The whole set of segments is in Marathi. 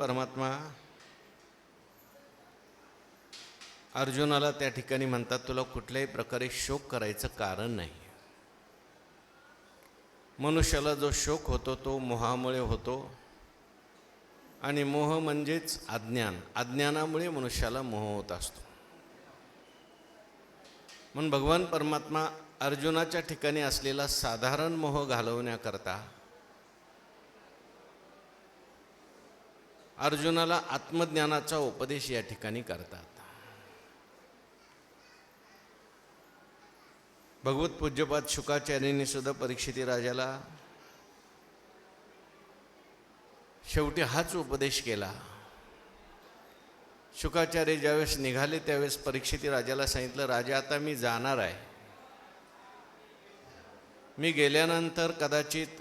परमात्मा अर्जुनाला त्या ठिकाणी म्हणतात, तुला कुठल्याही प्रकारे शोक करायचं कारण नाही. मनुष्याला जो शोक होतो तो मोहामुळे होतो, आणि मोह म्हणजेच अज्ञान. अज्ञानामुळे मनुष्याला मोह होत असतो. म्हणून भगवान परमात्मा अर्जुनाच्या ठिकाणी असलेला साधारण मोह घालवण्याकरता अर्जुनाला आत्मज्ञानाचा उपदेश या ठिकाणी करतात. भगवत पूज्यपाद शुकाचार्यांनी सुद्धा परीक्षिती राजाला शेवटी हाच उपदेश केला. शुकाचार्य ज्यावेळेस निघाले त्यावेळेस परीक्षिती राजाला सांगितलं, राजा आता मी जाणार आहे. मी गेल्यानंतर कदाचित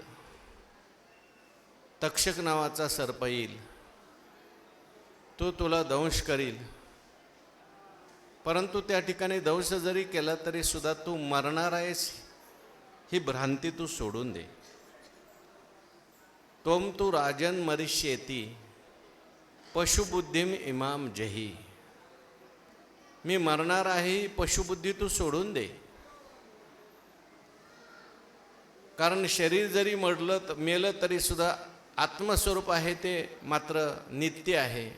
तक्षक नावाचा सर्प येईल, तो तुला दंश करील. परंतु त्या ठिकाणी दंश जरी केला तरी सुद्धा तू मरणार आहेस ही भ्रांती तू सोडून दे. तोम तू राजन मरिष्येती पशुबुद्धीम इमाम जही. मी मरणार आहे ही पशुबुद्धी तू सोडून दे. कारण शरीर जरी मेलं तरी सुद्धा आत्मस्वरूप आहे ते मात्र नित्य आहे.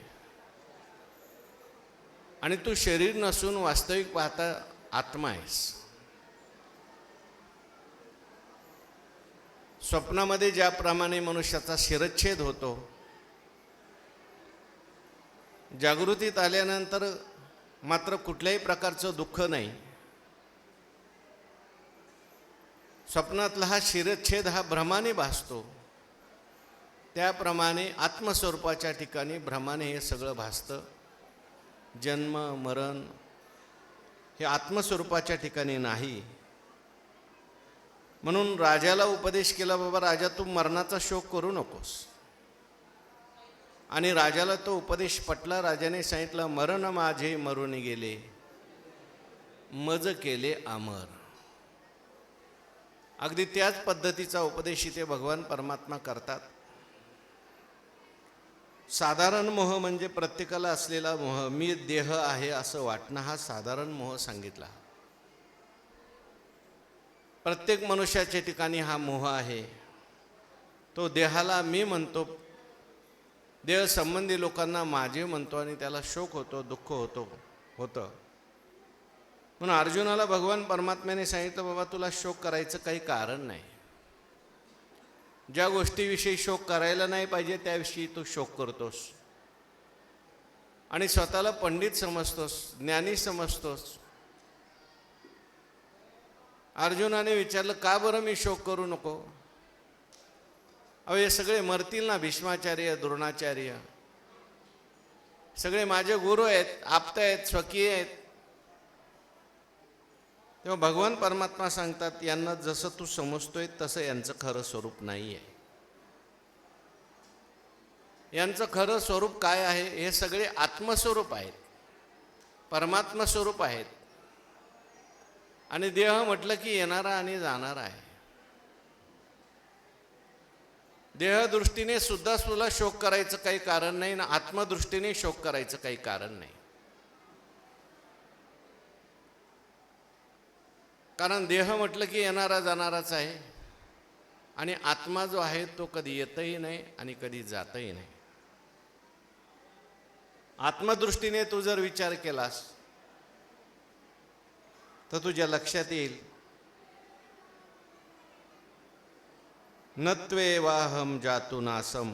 आणि तू शरीर नसून वास्तविक पाहता आत्मा आहेस. स्वप्नामध्ये ज्याप्रमाणे मनुष्याचा शिरच्छेद होतो, जागृतीत आल्यानंतर मात्र कुठल्याही प्रकारचं दुःख नाही. स्वप्नातला हा शिरच्छेद हा भ्रमाने भासतो, त्याप्रमाणे आत्मस्वरूपाच्या ठिकाणी भ्रमाने हे सगळं भासतं. जन्म मरण हे आत्मस्वरूपाच्या ठिकाणी नाही. म्हणून राजाला उपदेश केला, बाबा राजा तू मरणाचा शोक करू नकोस. आणि राजाला तो उपदेश पटला. राजाने सांगितलं, मरण माझे मरून गेले, मज केले अमर. अगदी त्याच पद्धतीचा उपदेश इथे भगवान परमात्मा करतात. साधारण मोह म्हणजे प्रत्येकाला असलेला मोह, मी देह आहे असं वाटणं, हा साधारण मोह सांगितला. प्रत्येक मनुष्याच्या ठिकाणी हा मोह आहे. तो देहाला मी म्हणतो, देह संबंधी लोकांना माझे म्हणतो, आणि त्याला शोक होतो, दुःख होतं. म्हणून अर्जुनाला भगवान परमात्म्याने सांगितलं, बाबा तुला शोक करायचं काही कारण नाही. ज्या गोष्टीविषयी शोक करायला नाही पाहिजे त्याविषयी तू शोक करतोस आणि स्वतःला पंडित समजतोस, ज्ञानी समजतोस. अर्जुनाने विचारलं, का बरं मी शोक करू नको? अहो हे सगळे मरतील ना. भीष्माचार्य, द्रोणाचार्य सगळे माझे गुरु आहेत, आप्त आहेत, स्वकीय आहेत. तेव्हा भगवान परमात्मा सांगतात, यांना जसं तू समजतोय तसं यांचं खरं स्वरूप नाही आहे. यांचं खरं स्वरूप काय आहे? हे सगळे आत्मस्वरूप आहेत, परमात्मा स्वरूप आहेत. आणि देह म्हटलं की येणारा आणि जाणारा आहे. देहदृष्टीने सुद्धा तुला शोक करायचं काही कारण नाही, ना आत्मदृष्टीने शोक करायचं काही कारण नाही. कारण देह म्हटलं की येणारा जाणाराच आहे, आणि आत्मा जो आहे तो कधी येतही नाही आणि कधी जातही नाही. आत्मदृष्टीने तू जर विचार केलास तर तुझ्या लक्षात येईल, नत्वेवाहम जातु नासम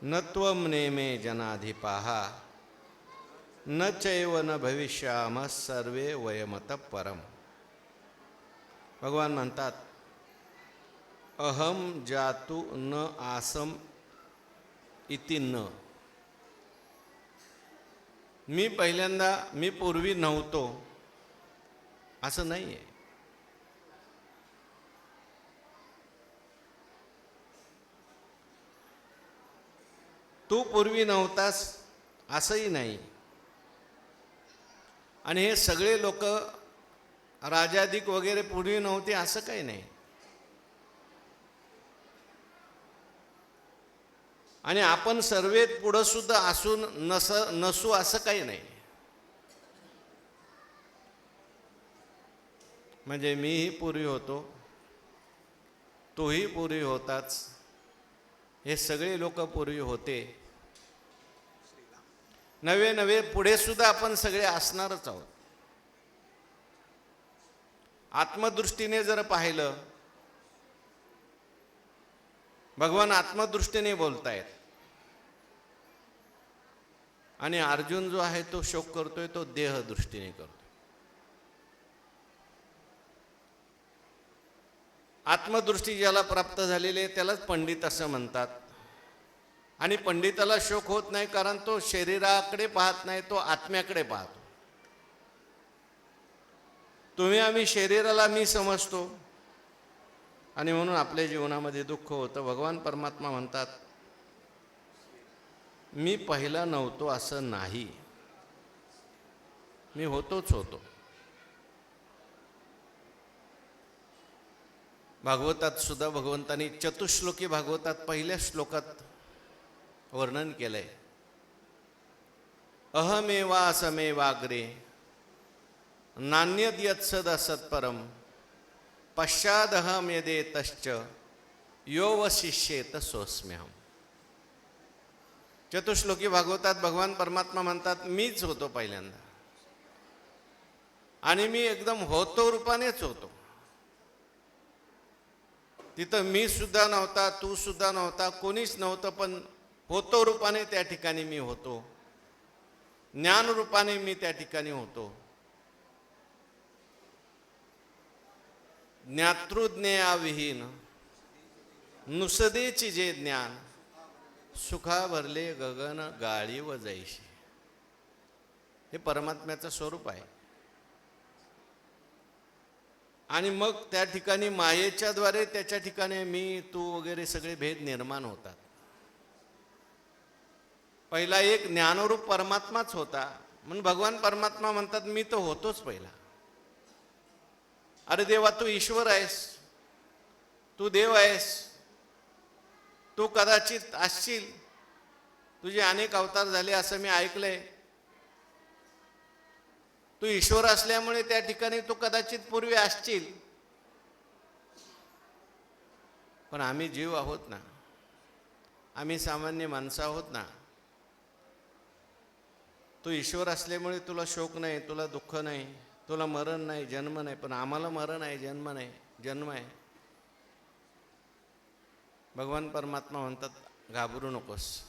नत्वम नेमे जनाधिपाहा न चैव न भविष्याम सर्वे वयमत परम. भगवान म्हणतात, अहम जातु न आसम इति न. मी पूर्वी नव्हतो असं नाही आहे. तू पूर्वी नव्हतास असंही नाही. आणि हे सगळे लोक राजाधिक वगैरे पूर्वी नव्हते असं काही नाही. आणि आपण सर्वेत पुढं सुद्धा असून नसू असं काही नाही. म्हणजे मीही पूर्वी होतो, तोही पूर्वी होताच, हे सगळे लोक पूर्वी होते, नवे नवे पुढे सुद्धा आपण सगळे असणारच आहोत. आत्मदृष्टीने जर पाहिलं, भगवान आत्मदृष्टीने बोलतायत आणि अर्जुन जो आहे तो शोक करतोय तो देह दृष्टीने करतोय. आत्मदृष्टी ज्याला प्राप्त झालेली आहे त्यालाच पंडित असं म्हणतात. आणि पंडिताला शोक होत नाही, कारण तो शरीराकडे पाहत नाही, तो आत्म्याकडे पाहतो. तुम्ही आम्ही शरीराला मी समजतो आणि म्हणून आपल्या जीवनामध्ये दुःख होतं. भगवान परमात्मा म्हणतात, मी पहिला नव्हतो असं नाही, मी होतोच होतो. भागवतात सुद्धा भगवंतांनी चतुश्लोकी भागवतात पहिल्या श्लोकात वर्णन केलंय, अहमेवा असमेवाग्रे नान्यद यत्सद असत्परम पश्चादहम यदेतश्च यो वशिष्येत सोऽस्म्यहम्. चतुश्लोकी भागवतात भगवान परमात्मा म्हणतात, मीच होतो पहिल्यांदा आणि मी एकदम होतो रूपानेच होतो. तिथं मी सुद्धा नव्हता, तू सुद्धा नव्हता, कोणीच नव्हतं, पण होतो रूपाने त्या ठिकाणी मी होतो, ज्ञान रूपाने मी त्या ठिकाणी होतो. ज्ञातृज्ञेयाविहीन नुसदेची जे ज्ञान सुखा भरले गगन गाळी व जैशी. हे परमात्म्याचं स्वरूप आहे. आणि मग त्या ठिकाणी मायेच्या द्वारे त्याच्या ठिकाणी मी तू वगैरे सगळे भेद निर्माण होतात. पहिला एक ज्ञानरूप परमात्माच होता, म्हणून भगवान परमात्मा म्हणतात, मी तर होतोच पहिला. अरे देवा, तू ईश्वर आहेस, तू देव आहेस, तू कदाचित असशील, तुझे अनेक अवतार झाले असं मी ऐकलंय. तू ईश्वर असल्यामुळे त्या ठिकाणी तू कदाचित पूर्वी असशील, पण आम्ही जीव आहोत ना, आम्ही सामान्य माणसं आहोत ना. तू ईश्वर असल्यामुळे तुला शोक नाही, तुला दुःख नाही, तुला मरण नाही, जन्म नाही, पण आम्हाला मरण आहे, जन्म नाही, जन्म आहे. भगवान परमात्मा म्हणतात, घाबरू नकोस,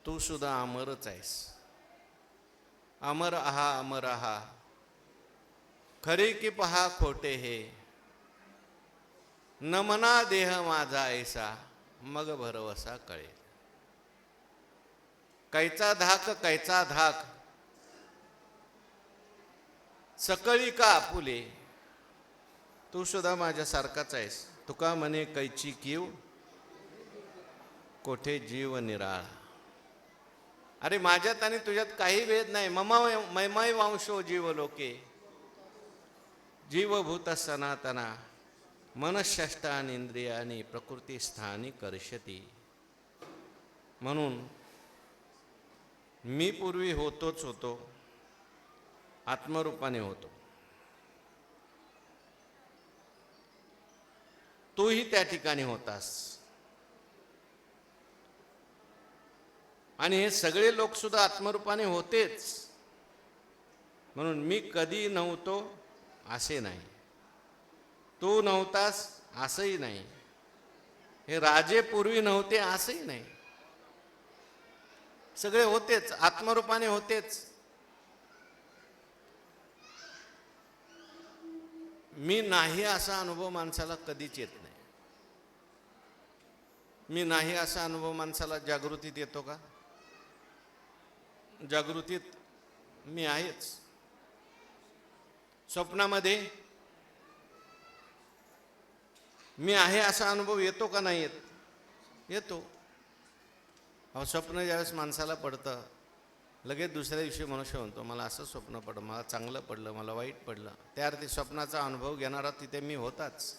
तू सुद्धा अमरच आहेस. अमर आहा, अमर आहा, खरे की पहा खोटे हे, न मना देह माझा ऐसा, मग भरवसा कळे. कैचा धाक कैचा धाक सकळी का आपुले, तू सुद्धा माझ्यासारखाच आहेस. तुका म्हणे कैची कीव कोठे जीव निराळ. अरे माझ्यात आणि तुझ्यात काही भेद नाही. ममय वंशो जीव लोके जीवभूत सनातना मनःषष्ठानि इंद्रियानि प्रकृती स्थानी कर्षती. म्हणून मी पूर्वी होतोच होतो, आत्मरूपाने होतो, तूही त्या ठिकाणी होतास. आणि हे सगळे लोक सुद्धा आत्मरूपाने होतेच. म्हणून मी कधी नव्हतो असे नाही, तू नव्हतास असंही नाही, हे राजे पूर्वी नव्हते असंही नाही, सगळे होतेच, आत्मरूपाने होतेच. मी नाही असा अनुभव माणसाला कधीच येत नाही. मी नाही असा अनुभव माणसाला जागृतीत येतो का? जागृतीत मी आहेच. स्वप्नामध्ये मी आहे असा अनुभव येतो का नाही येत? येतो. स्वप्न ज्यावेळेस माणसाला पडतं, लगेच दुसऱ्या दिवशी मनुष्य म्हणतो, मला असं स्वप्न पडलं, मला चांगलं पडलं, मला वाईट पडलं. त्या अर्थी स्वप्नाचा अनुभव घेणारा तिथे मी होताच.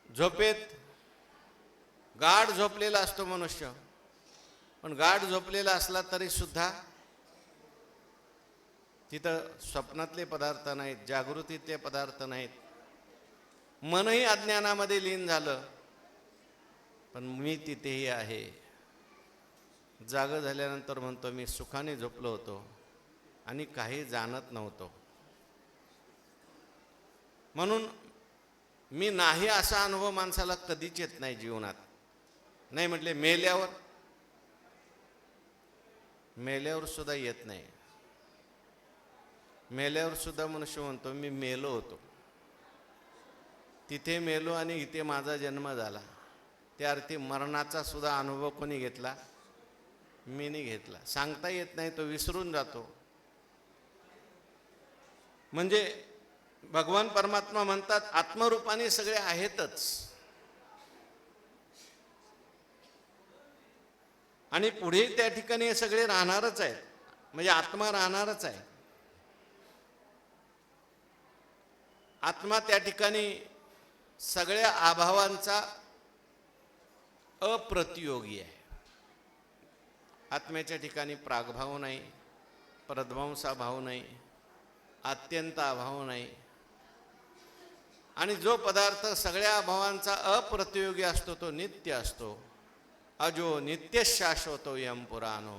झोपेत गाढ झोपलेला असतो मनुष्य, पण गाढ झोपलेला असला तरी सुद्धा तिथं स्वप्नातले पदार्थ नाहीत, जागृतीतले पदार्थ नाहीत, मनही अज्ञानामध्ये लीन झालं, पण मी तिथेही आहे. जाग झाल्यानंतर म्हणतो मी सुखाने झोपलो होतो आणि काही जाणत नव्हतो. म्हणून मी नाही असा अनुभव माणसाला कधीच येत नाही जीवनात. नाही म्हटले मेल्यावर सुद्धा येत नाही. मेल्यावर सुद्धा मनुष्य म्हणतो मी मेलो होतो, तिथे मेलो आणि इथे माझा जन्म झाला. त्या अर्थी मरणाचा सुद्धा अनुभव कोणी घेतला? मी नाही घेतला. सांगता येत नाही, तो विसरून जातो. म्हणजे भगवान परमात्मा म्हणतात आत्मरूपाने सगळे आहेतच, आणि पुढे त्या ठिकाणी हे सगळे राहणारच आहेत. म्हणजे आत्मा राहणारच आहे. आत्मा त्या ठिकाणी सगळ्या अभावांचा अप्रतियोगी आहे. आत्म्याच्या ठिकाणी प्रागभाव नाही, प्रध्वंसाभाव नाही, अत्यंत अभाव नाही. आणि जो पदार्थ सगळ्या अभावांचा अप्रतियोगी असतो तो नित्य असतो. अजो नित्य शाश्वतो यम पुराणो.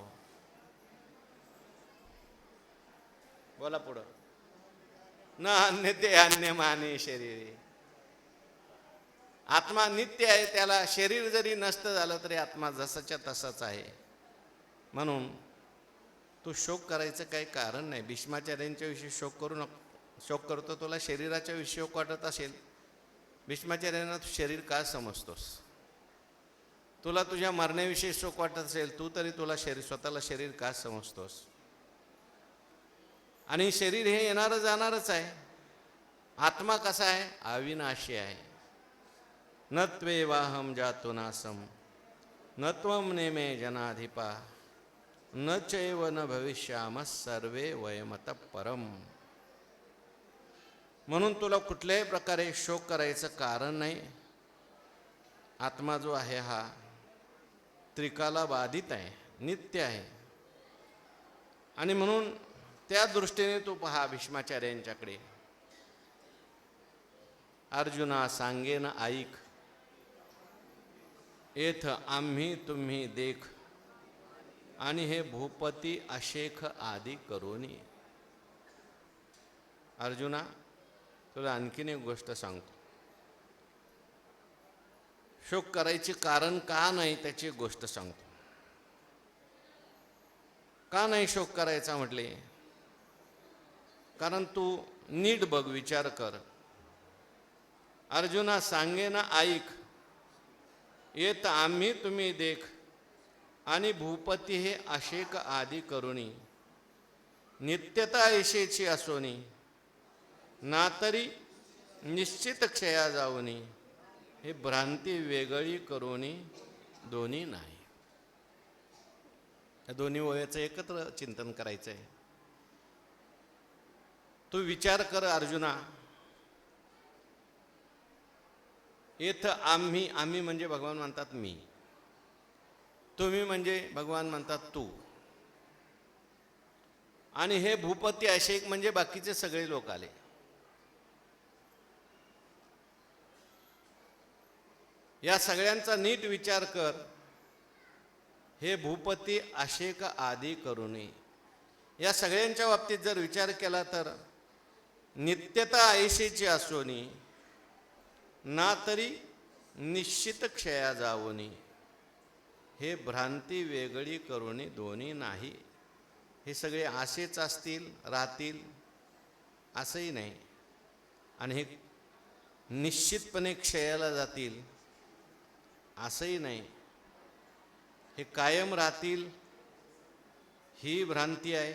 बोला पुढं. न अन्य ते अन्य माने शरीरे. आत्मा नित्य आहे, त्याला शरीर जरी नसतं झालं तरी आत्मा जसाच्या तसाच आहे. म्हणून तू शोक करायचं काही कारण नाही. भीष्माचार्यांच्या विषयी शोक करू नको. शोक करतो तुला शरीराच्या विषयी शोक वाटत असेल, भीष्माचार्यांना तू शरीर का समजतोस? तुला तुझ्या मरण्याविषयी शोक वाटत असेल, तू तरी तुला स्वतःला शरीर का समजतोस? आणि शरीर हे येणारं जाणारच आहे. आत्मा कसा आहे? अविनाशी आहे. न त्वेवाहम जातो नासम न त्वम नेमे जनाधिपा न चैव न भविष्यामः सर्वे वयमतः परम. म्हणून तुला कुठल्याही प्रकारे शोक करायचं कारण नाही. आत्मा जो आहे हा त्रिकाला बाधित आहे, नित्य आहे. आणि म्हणून त्या दृष्टीने तू पहा भीष्माचार्यांच्याकडे. अर्जुना सांगेन ऐक, येथ आम्ही तुम्ही देख, आणि हे भूपती अशेख आदी करोनी. अर्जुना, तुला आणखीन एक गोष्ट सांगतो. शोक करायचे कारण का नाही त्याची गोष्ट सांगतो. का नाही शोक करायचा म्हटले? कारण तू नीट बघ, विचार कर. अर्जुना सांगेन ऐक, येत आम्ही तुम्ही देख, आणि भूपती हे अशेक आदी करुणी. नित्यता ऐशेची असोनी, ना तरी निश्चित क्षया जाऊनी. हे भ्रांती वेगळी करुणी दोन्ही नाही. या दोन्ही ओळीचं एकत्र चिंतन करायचं आहे. तू विचार कर अर्जुना. येथ आम्ही, आम्ही म्हणजे भगवान म्हणतात मी, तुम्ही म्हणजे भगवान म्हणतात तू, आणि हे भूपती अशेक म्हणजे बाकीचे सगळे लोक आले. या सगळ्यांचा नीट विचार कर. हे भूपती अशेक आदी करुणी, या सगळ्यांच्या बाबतीत जर विचार केला तर नित्यता ऐशीची असोनी, ना तरी निश्चित क्षया जावोनी. हे भ्रांती वेगळी करुणी दोन्ही नाही. हे सगळे असेच असतील, राहतील असंही नाही, आणि हे निश्चितपणे क्षयाला जातील असंही नाही. हे कायम राहतील ही भ्रांती आहे,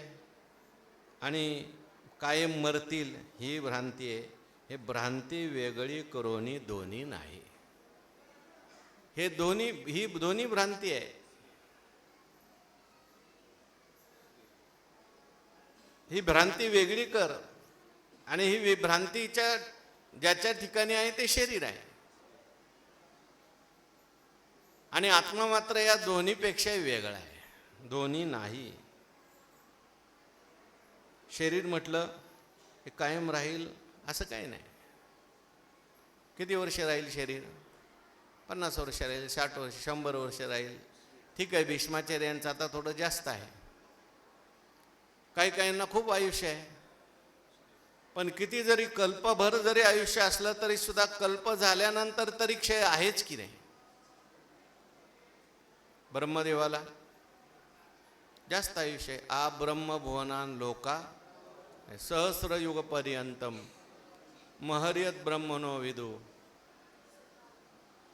आणि कायम मरतील ही भ्रांती आहे. हे भ्रांती वेगळी करोनी दोन्ही नाही. हे दोन्ही, ही दोन्ही भ्रांती आहे. ही भ्रांती वेगळी कर, आणि ही भ्रांतीच्या ज्याच्या ठिकाणी आहे ते शरीर आहे. आणि आत्मा मात्र या दोन्हीपेक्षाही वेगळा आहे, दोन्ही नाही. शरीर म्हटलं हे कायम राहील असं काही नाही. किती वर्ष राहील शरीर? 50 वर्ष राहील, 60 वर्ष, 100 वर्ष राहील. ठीक आहे, भीष्माचार्यांचं आता थोडं जास्त आहे. काही काहींना खूप आयुष्य आहे. पण किती जरी कल्पभर जरी आयुष्य असलं तरी सुद्धा कल्प झाल्यानंतर तरी क्षय आहेच की नाही. ब्रह्मदेवाला जास्त आयुष्य आहे. आ ब्रह्मभुवनान लोका सहस्रयुग पर्यंतम महर्यत ब्रह्मणो विदु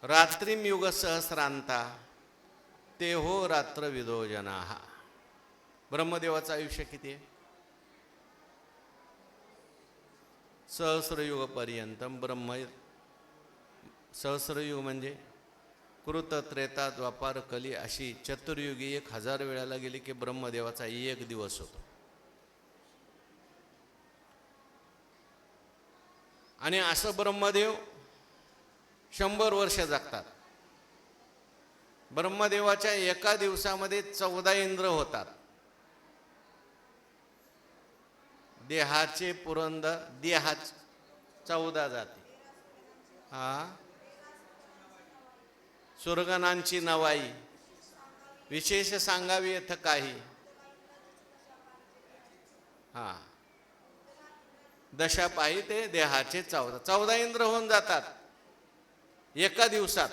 रात्रिम युग सहस्रांता ते हो रात्र विदो जनाः. ब्रह्मदेवाचं आयुष्य किती आहे? सहस्रयुग पर्यंतम. सहस्रयुग म्हणजे कृत, त्रेता, द्वापार, कली अशी चतुर्युगी 1000 वेळाला गेली की ब्रह्मदेवाचा 1 दिवस होतो. आणि असं ब्रह्मदेव 100 वर्ष जगतात. ब्रह्मदेवाच्या एका दिवसामध्ये 14 इंद्र होतात. देहाचे पुरंदर, देहाच 14 जाती. सुरगणांची नवाई विशेष सांगावी येथ काही. दशा पायी ते देहाचे 14 इंद्र होऊन जातात एका दिवसात.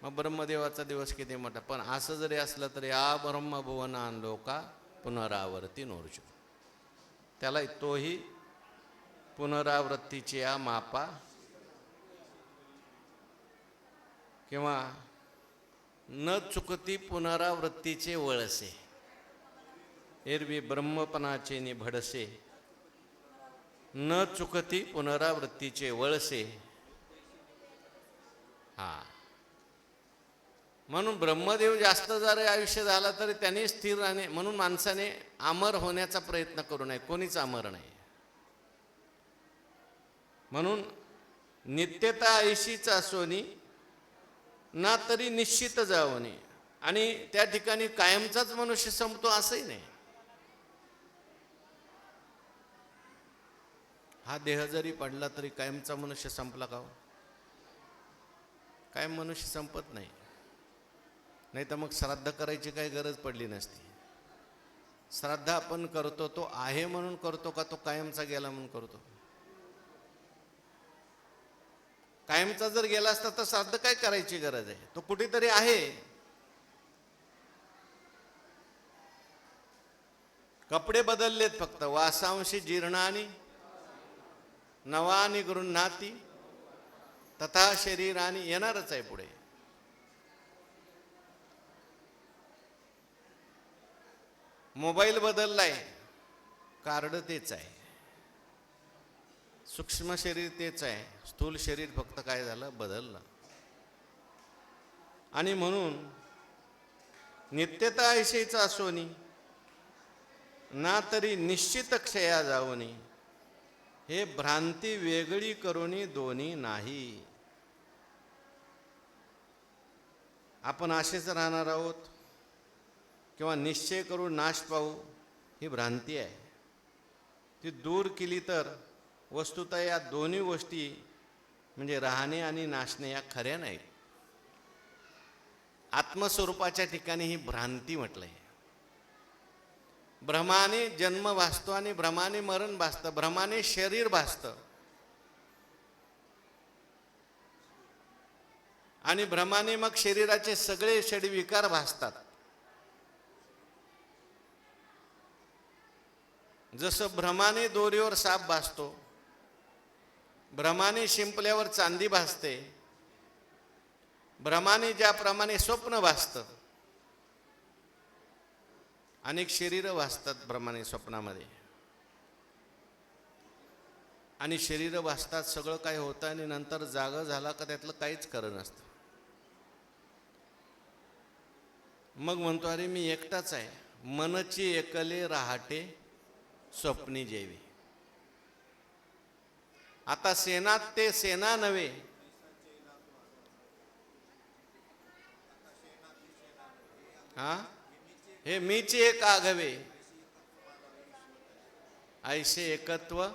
मग ब्रह्मदेवाचा दिवस किती मोठा. पण असं जरी असलं तरी आ ब्रह्मभुवनान लोका पुनरावर्ती नोर्जु. त्याला तोही पुनरावृत्तीची या मापा किंवा न चुकती पुनरावृत्तीचे वळसे. एरवी ब्रह्मपणाचे निभडसे न चुकती पुनरावृत्तीचे वळसे. म्हणून ब्रह्मदेव जास्त जरी आयुष्य झालं तरी त्यांनी स्थिर राहणे. म्हणून माणसाने अमर होण्याचा प्रयत्न करू नये. कोणीच अमर नाही. म्हणून नित्यता ऐशीच असोनी ना तरी निश्चित जावनी. आणि त्या ठिकाणी कायमचाच मनुष्य संपतो असंही नाही. हा देह जरी पडला तरी कायमचा मनुष्य संपला का? कायम मनुष्य संपत नाही. नाही तर मग श्राद्ध करायची काही गरज पडली नसती. श्राद्ध आपण करतो तो आहे म्हणून करतो का तो कायमचा गेला म्हणून करतो? कायमचा जर गेला असता तर श्राद्ध काय करायची गरज आहे? तो कुठेतरी आहे. कपडे बदललेत फक्त. वासांशी जीर्णानी नवानी गृह्णाती तथा शरीरानी. येणारच आहे पुढे. मोबाईल बदललाय, कार्ड तेच आहे. सूक्ष्म शरीर तेच आहे. स्थूल शरीर फक्त काय झालं, बदललं. आणि म्हणून नित्यता ऐशीच असोनी ना तरी निश्चित क्षया जावनी. हे भ्रांती वेगळी करूनी दोन्ही नाही. आपण असेच राहणार आहोत किंवा निश्चय करून नाश पाहू, ही भ्रांती आहे. ती दूर केली तर वस्तुतः या दोन्ही गोष्टी म्हणजे राहणे आणि नाशणे या खऱ्या नाहीत. आत्मस्वरूपाच्या ठिकाणी ही भ्रांती म्हटलंय. भ्रमाने जन्म भासतो आणि भ्रमाने मरण भासतं. भ्रमाने शरीर भासतं आणि भ्रमाने मग शरीराचे सगळे षडविकार भासतात. जसं भ्रमाने दोरीवर साप भासतो, भ्रमाने शिंपल्यावर चांदी भासते, भ्रमाने ज्याप्रमाणे स्वप्न भासतं. अनेक शरीर भासतात भ्रमाने स्वप्नामध्ये. आणि शरीर भासतात, सगळं काय होतं आणि नंतर जागा झाला का त्यातलं काहीच खरं नसतं. मग म्हणतो अरे मी एकटाच आहे. मनची एकले राहते स्वप्नी जेवी. आता सेनात ते सेना नव्हे, हा, हे मीचे एक आघवे, ऐसे एकत्व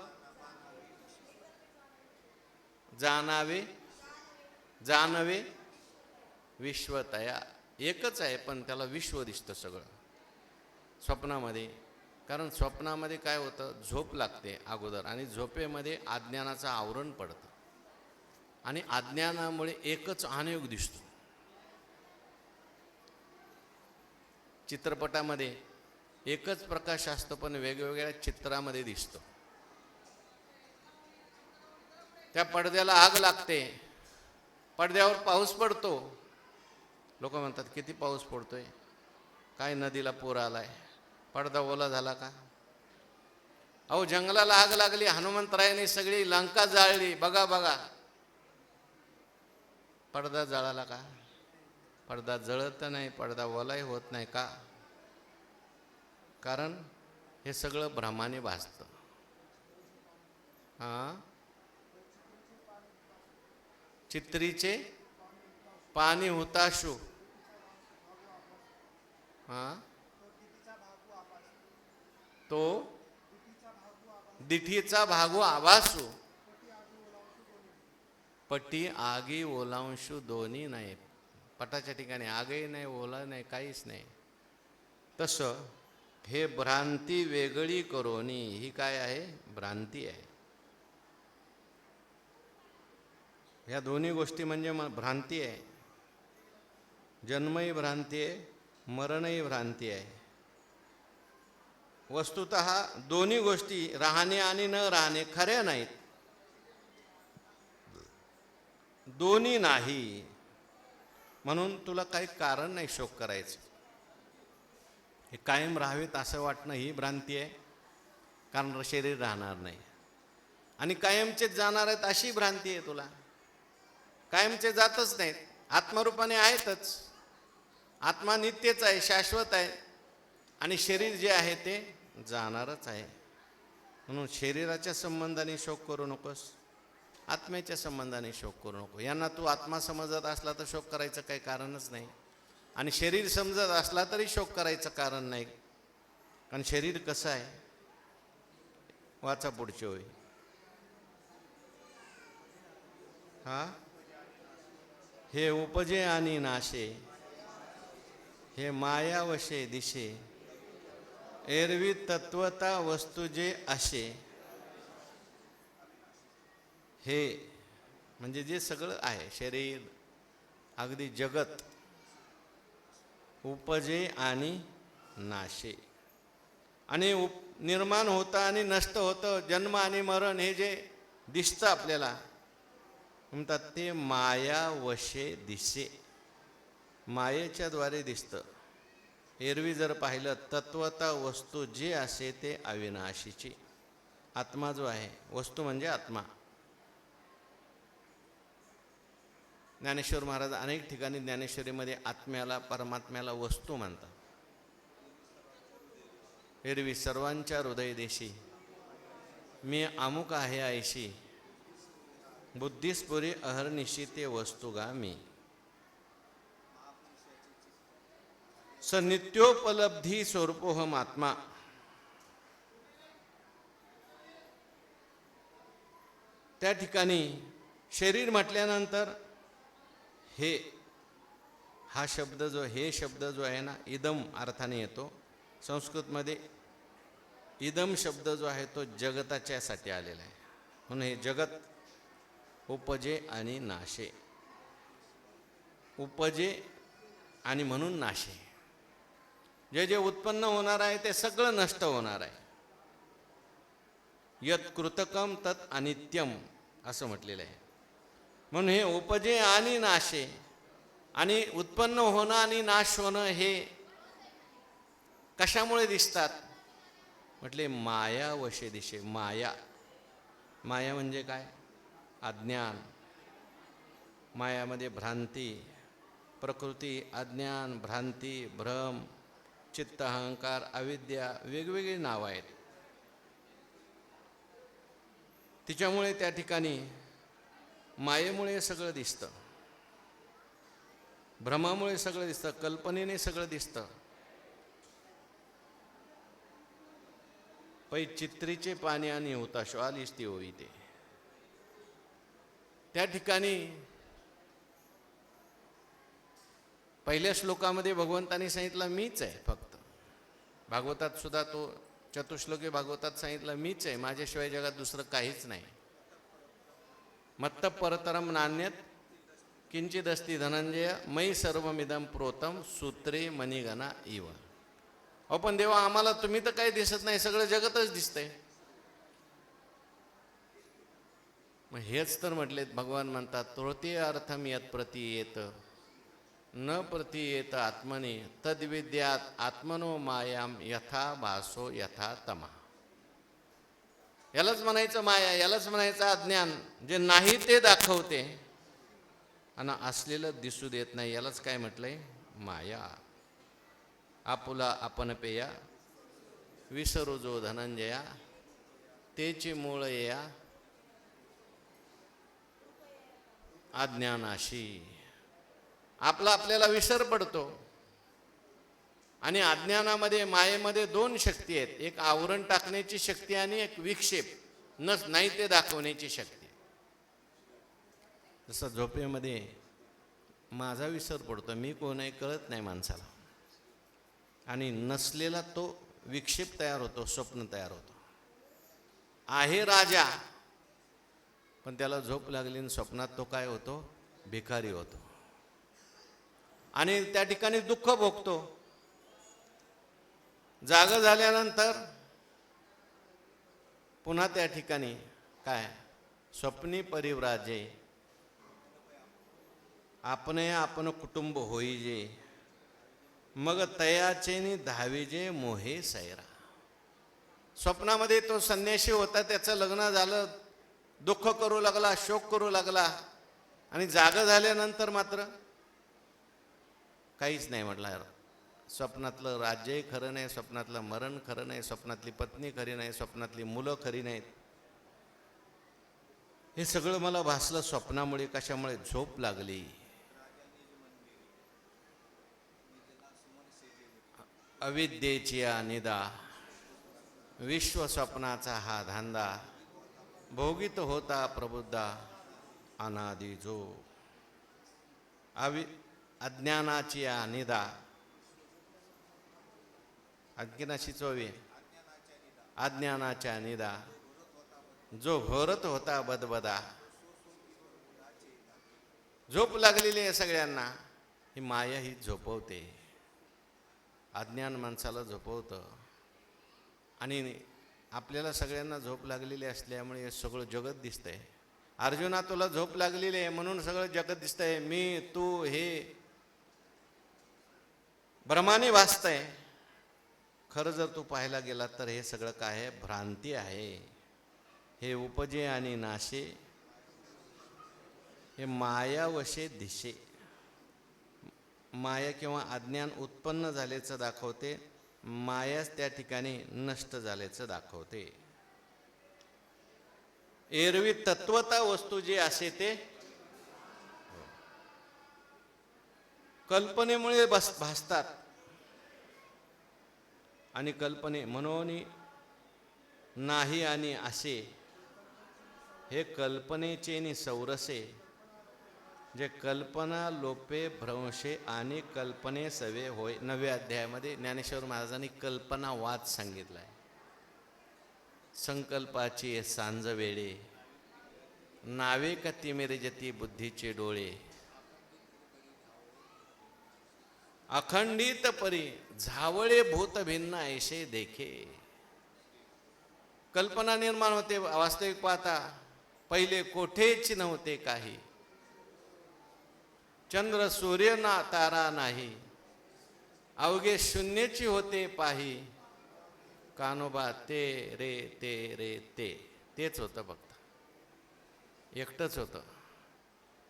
जाणावे जानवे विश्वतया. एकच आहे पण त्याला विश्व दिसतं सगळं स्वप्नामध्ये. कारण स्वप्नामध्ये काय होतं, झोप लागते अगोदर, आणि झोपेमध्ये अज्ञानाचं आवरण पडतं, आणि अज्ञानामुळे एकच अनेक दिसतो. चित्रपटामध्ये एकच प्रकाश असतो पण वेगवेगळ्या चित्रामध्ये दिसतो. त्या पडद्याला आग लागते, पडद्यावर पाऊस पडतो, लोक म्हणतात किती पाऊस पडतोय, काय नदीला पूर आलाय, पडदा ओला झाला का? अहो जंगलाला आग लागली, हनुमंतरायाने सगळी लंका जाळली, बघा बघा, पडदा जळाला का? पडदा जळत नाही, पडदा ओलाही होत नाही का? कारण हे सगळं भ्रमाने भासतं. हां, चित्रीचे पाणी हुताशु, हां, तो दिठीचा भागू आभासू, पटी आगी ओलांशू दोन्ही नाही. पटाच्या ठिकाणी आगही नाही, ओला नाही, काहीच नाही. तसं हे भ्रांती वेगळी करोनी, ही काय आहे? भ्रांती आहे. ह्या दोन्ही गोष्टी म्हणजे भ्रांती आहे. जन्मही भ्रांती आहे, मरणही भ्रांती आहे. वस्तुतः दोन्ही गोष्टी राहणे आणि न राहणे खऱ्या नाहीत. दोन्ही नाही म्हणून तुला काही कारण नाही शोक करायचं. हे कायम राहावेत असं वाटणं ही भ्रांती आहे, कारण शरीर राहणार नाही. आणि कायमचेच जाणार आहेत अशी भ्रांती आहे तुला. कायमचे जातच नाहीत, आत्मरूपाने आहेतच. आत्मा नित्यच आहे, शाश्वत आहे, आणि शरीर जे आहे ते जाणारच आहे. म्हणून शरीराच्या संबंधाने शोक करू नकोस, आत्म्याच्या संबंधाने शोक करू नको. यांना तू आत्मा समजत असला तर शोक करायचं काही कारणच नाही, आणि शरीर समजत असला तरी शोक करायचं कारण नाही. कारण शरीर कसं आहे, वाचा पुढचे होय. हा, हे उपजे आणि नाशे, हे मायावशे दिशे, एरवी तत्वता वस्तू जे असे. हे म्हणजे जे सगळं आहे, शरीर, अगदी जगत, उपजे आणि नाशे, आणि निर्माण होतं आणि नष्ट होतं, जन्म आणि मरण हे जे दिसतं आपल्याला, म्हणतात ते माया वशे दिसे, मायेच्या द्वारे दिसतं. एरवी जर पाहिलं, तत्वता वस्तू जे असे ते अविनाशीची. आत्मा जो आहे, वस्तू म्हणजे आत्मा. ज्ञानेश्वर महाराज अनेक ठिकाणी ज्ञानेश्वरीमध्ये आत्म्याला, परमात्म्याला वस्तू म्हणतात. एरवी सर्वांच्या हृदयदेशी मी अमुक आहे ऐशी, बुद्धिस्फुरी अहर्निशी ते वस्तुगामी. स नित्योपलब्धी स्वरूपोहम आत्मा. त्या ठिकाणी शरीर म्हटल्यानंतर हे हा शब्द जो, हे शब्द जो आहे ना, इदम अर्थाने येतो. संस्कृतमध्ये इदम शब्द जो आहे तो जगताच्यासाठी आलेला आहे. म्हणून हे जगत उपजे आणि नाशे, उपजे आणि म्हणून नाशे. जे जे उत्पन्न होणार आहे ते सगळं नष्ट होणार आहे. यत कृतकम तत् अनित्यम असं म्हटलेलं आहे. म्हणून हे उपजे आणि नाशे, आणि उत्पन्न होणं आणि नाश होणं हे कशामुळे दिसतात म्हटले? माया वशे दिशे. माया, माया म्हणजे काय? अज्ञान. मायामध्ये भ्रांती, प्रकृती, अज्ञान, भ्रांती, भ्रम, चित्त, अहंकार, अविद्या, वेगवेगळी नावं आहेत. तिच्यामुळे त्या ठिकाणी मायेमुळे सगळं दिसतं. भ्रमामुळे सगळं दिसतं, कल्पनेने सगळं दिसतं. पै चित्रीचे पाणी आणि होता श्वालिस ती होई ते. त्या ठिकाणी पहिल्या श्लोकामध्ये भगवंतांनी सांगितलं मीच आहे फक्त. भागवतात सुद्धा तो चतुश्लोकी भागवतात सांगितलं मीच आहे, माझ्याशिवाय जगात दुसरं काहीच नाही. मत्त परतरम नान्यत किंचिदस्ती धनंजय मयी सर्वमिदं प्रोतम सूत्रे मणिगणा इव. अहो पण देवा आम्हाला तुम्ही तर काही दिसत नाही, सगळं जगतच दिसतंय. मग हेच तर म्हटलेत, भगवान म्हणतात तृतीय अर्थम यत् प्रतीयेत न प्रतीयेत आत्मने तद्विद्यात आत्मनो मायाम यथा भासो यथा तमा. यालाच म्हणायचं माया, यालाच म्हणायचं अज्ञान. जे नाही ते दाखवते आणि असलेलं दिसू देत नाही, यालाच काय म्हटलंय माया. आपुला आपण पेया विसरू जो धनंजया तेची मूळ या अज्ञानाशी. आपला आपल्याला विसर पडतो. आणि अज्ञानामध्ये मायेमध्ये दोन शक्ती आहेत, एक आवरण टाकण्याची शक्ती आणि एक विक्षेप नाही ते दाखवण्याची शक्ती. जसं झोपेमध्ये माझा विसर पडतो, मी कोण आहे कळत नाही माणसाला, आणि नसलेला तो विक्षेप तयार होतो, स्वप्न तयार होतो. आहे राजा पण त्याला झोप लागली आणि स्वप्नात तो काय होतो भिकारी होतो, आणि त्या ठिकाणी दुःख भोगतो. जाग झाल्यानंतर पुन्हा त्या ठिकाणी काय स्वप्नी परिव्राजे आपणे आपण कुटुंब होईजे मग तयाचेनी धावीजे मोहे सैरा. स्वप्नामध्ये तो संन्यासी होता, त्याचं लग्न झालं, दुःख करू लागला, शोक करू लागला, आणि जाग झाल्यानंतर मात्र काहीच नाही म्हटलं. स्वप्नातलं राज्यही खरं नाही, स्वप्नातलं मरण खरं नाही, स्वप्नातली पत्नी खरी नाही, स्वप्नातली मुलं खरी नाहीत. हे सगळं मला भासलं स्वप्नामुळे. कशामुळे? झोप लागली. अविद्येची निदा विश्व स्वप्नाचा हा धांदा भोगित होता प्रबुद्धा अनादि जो. अज्ञानाची निदा आणखीनाशी चोवी अज्ञानाच्या निदा जो घोरत होता बदबदा. झोप लागलेली आहे सगळ्यांना. ही माया ही झोपवते, अज्ञान माणसाला झोपवतं. आणि आपल्याला सगळ्यांना झोप लागलेली असल्यामुळे हे सगळं जगत दिसतंय. अर्जुना तुला झोप लागलेली आहे म्हणून सगळं जगत दिसतंय, मी तू हे भ्रमाने भासतंय. खरं जर तू पाहायला गेला तर हे सगळं काय आहे? भ्रांती आहे. हे उपजे आणि नाशे, हे मायावशे दिशे. माया किंवा अज्ञान उत्पन्न झाल्याचं दाखवते, मायाच त्या ठिकाणी नष्ट झाल्याचं दाखवते. एरवी तत्वता वस्तू जी असे ते कल्पनेमुळे भासतात, आणि कल्पने म्हणून नाही आणि असे हे कल्पनेचे नि सौरसे. जे कल्पना लोपे भ्रंशे आणि कल्पने सवे होय. 9व्या अध्यायामध्ये ज्ञानेश्वर महाराजांनी कल्पनावाद सांगितलाय. संकल्पाची सांज वेळे नावे कती मिरजती बुद्धीचे डोळे. अखंडित परी झावळे भूत भिन्न ऐसे देखे. कल्पना निर्माण होते, वास्तविक पाहता पहिले कोठेच नव्हते काही. चंद्र सूर्य ना तारा नाही, अवघे शून्यची होते पाही. कानोबा ते रे तेच होतं फक्त, एकटंच होतं.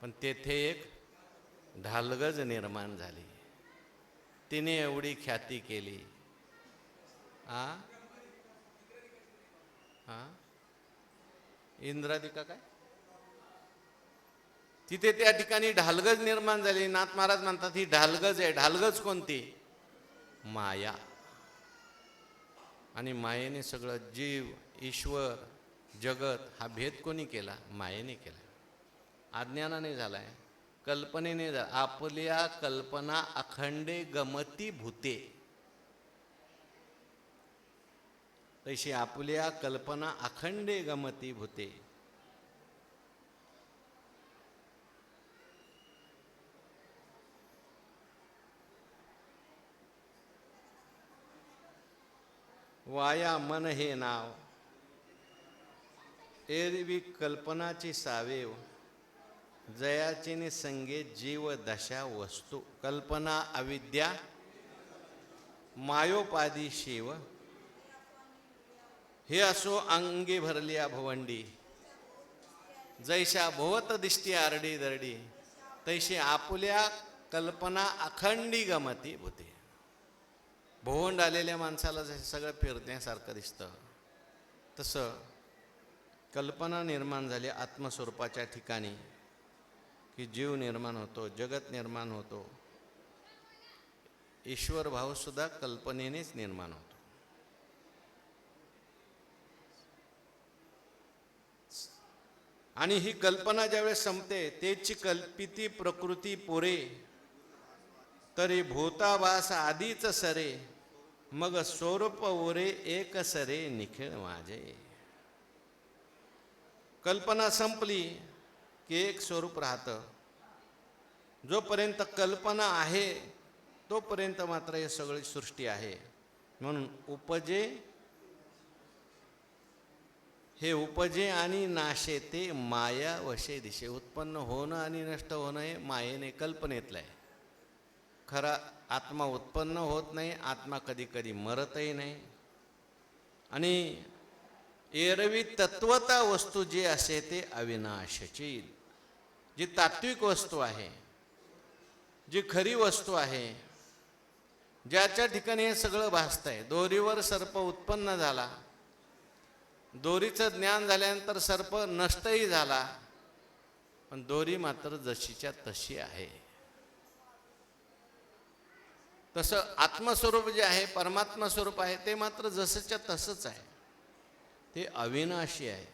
पण तेथे एक ढालगज निर्माण झाली, तिने एवढी ख्याती केली. इंद्रादिका काय तिथे त्या ठिकाणी ढालगज निर्माण झाली. नाथ महाराज म्हणतात ही ढालगज आहे. ढालगज कोणती? माया. आणि मायेने सगळं जीव, ईश्वर, जगत हा भेद कोणी केला? मायेने केला. अज्ञानाने झालाय, कल्पनेने झाला. आपल्या कल्पना अखंडे गमती भूते, तशी आपल्या कल्पना अखंडे गमती भूते. वाया मन हे नाव, एरवी कल्पनाची सावेव, जयाचेने संगे जीव दशा वस्तू. कल्पना अविद्या मायोपादी शिव, हे असो अंगी भरलिया भवंडी. जैशा भोवत दिसती आरडी दरडी, तैशी आपुल्या कल्पना अखंडी गमती भूते. भोवंड आलेल्या माणसाला जसं सगळं फिरण्यासारखं दिसतं, तसं कल्पना निर्माण झाली आत्मस्वरूपाच्या ठिकाणी, की जीव निर्माण होतो, जगत निर्माण होतो. ईश्वर भावसुद्धा कल्पनेनेच निर्माण होतो. आणि ही कल्पना ज्यावेळेस संपते, तेची कल्पिती प्रकृती पुरे, तरी भूताभास आधीच सरे, मग स्वरूप ओरे एक सरे निखिळ माझे. कल्पना संपली की एक स्वरूप राहतं. जोपर्यंत कल्पना आहे तोपर्यंत मात्र हे सगळी सृष्टी आहे. म्हणून उपजे, हे उपजे आणि नाशे ते माया वशे दिशे. उत्पन्न होणं आणि नष्ट होणं हे मायेने, कल्पनेतलं आहे. खरा आत्मा उत्पन्न होत नाही, आत्मा कधी कधी मरतही नाही. आणि एरवी तत्वता वस्तू जी असे ते अविनाशची, जी तात्विक वस्तू आहे, जी खरी वस्तू आहे, ज्याच्या ठिकाणी हे सगळं भासतंय. दोरीवर सर्प उत्पन्न झाला, दोरीचं ज्ञान झाल्यानंतर सर्प नष्टही झाला, पण दोरी मात्र जशीच्या तशी आहे. तसं आत्मस्वरूप जे आहे, परमात्मा स्वरूप आहे, ते मात्र जसंच्या तसंच आहे. ते अविनाशी आहे.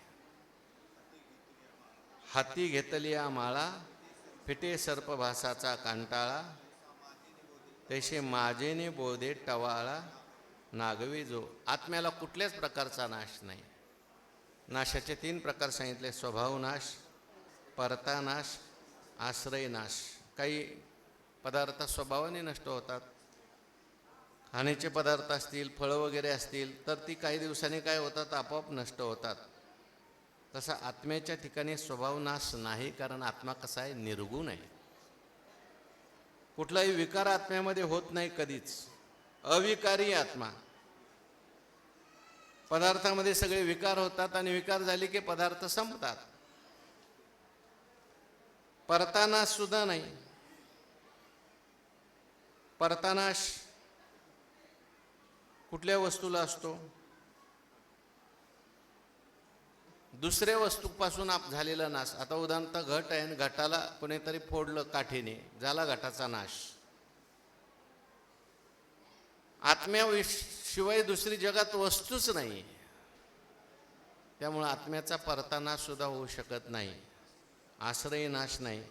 हाती घेतलिया माळा, फिटे सर्पभासाचा कांटाळा, तैसे माझेने बोधे टवाळा, नागवी जो. आत्म्याला कुठल्याच प्रकारचा नाश नाही. नाशाचे 3 प्रकार सांगितले: स्वभाव नाश, परता नाश, आश्रय नाश. काही पदार्थ स्वभावाने नष्ट होतात. खाण्याचे पदार्थ असतील, फळं वगैरे असतील, तर ती काही दिवसांनी काय होतात? आपोआप नष्ट होतात. तसा आत्म्याच्या ठिकाणी स्वभाव नाश नाही, कारण आत्मा कसा आहे? निर्गुण आहे. कुठलाही विकार आत्म्यामध्ये होत नाही कधीच. अविकारी आत्मा. पदार्थामध्ये सगळे विकार होतात आणि विकार झाले की पदार्थ संपतात. परतानाश सुद्धा नाही. परतानाश कुठल्या वस्तूला असतो? दुसऱ्या वस्तूपासून झालेला नाश. आता उदाहरणतः घट आहे आणि घटाला कोणीतरी फोडलं काठीने, झाला घटाचा नाश. आत्म्याशिवाय दुसरी जगात वस्तूच नाही. त्यामुळे आत्म्याचा परतानाश सुद्धा होऊ शकत नाही. आश्रय नाश नाही.